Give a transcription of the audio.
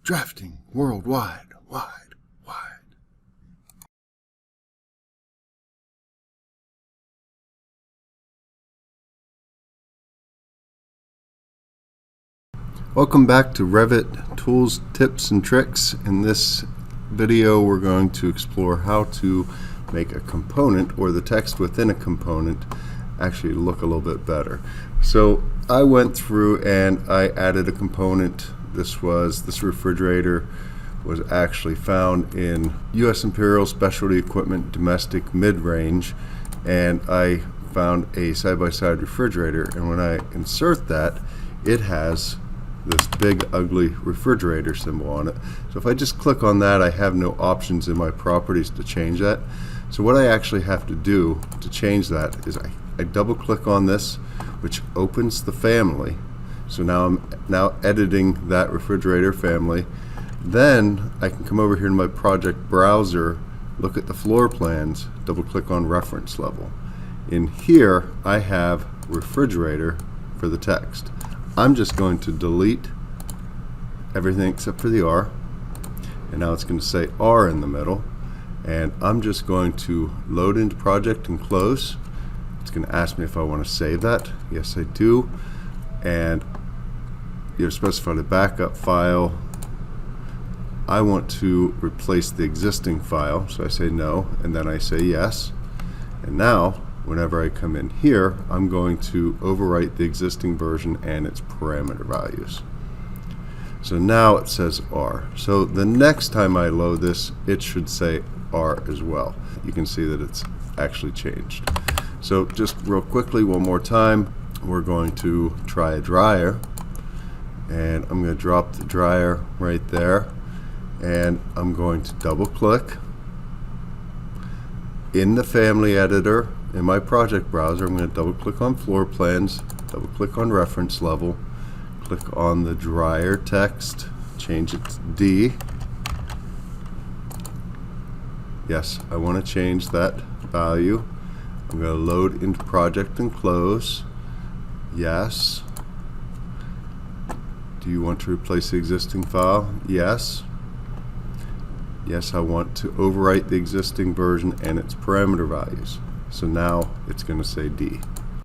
Drafting worldwide, wide. Welcome back to Revit Tools, Tips, and Tricks. In this video, we're going to explore how to make a component or the text within a component actually look a little bit better. So I went through and I added a component. This refrigerator was actually found in U.S. Imperial Specialty Equipment Domestic Mid-Range, and I found a side-by-side refrigerator, and when I insert that, it has this big ugly refrigerator symbol on it. So if I just click on that, I have no options in my properties to change that. So what I actually have to do to change that is I double click on this, which opens the family. So now I'm editing that refrigerator family. Then I can come over here to my project browser, look at the floor plans, double click on reference level. In here I have refrigerator for the text. I'm just going to delete everything except for the R, and now it's going to say R in the middle, and I'm just going to load into project and close. It's going to ask me if I want to save that. Yes, I do. And you've specified a backup file. I want to replace the existing file, so I say no, and then I say yes. And now whenever I come in here, I'm going to overwrite the existing version and its parameter values. So now it says R. So the next time I load this, it should say R as well. You can see that it's actually changed. So just real quickly, one more time, we're going to try a dryer, and I'm going to drop the dryer right there, and I'm going to double click in the family editor. In my project browser, I'm going to double click on floor plans, double click on reference level, click on the dryer text, change it to D. Yes, I want to change that value. I'm going to load into project and close. Yes. Do you want to replace the existing file? Yes. Yes, I want to overwrite the existing version and its parameter values. So now it's going to say D.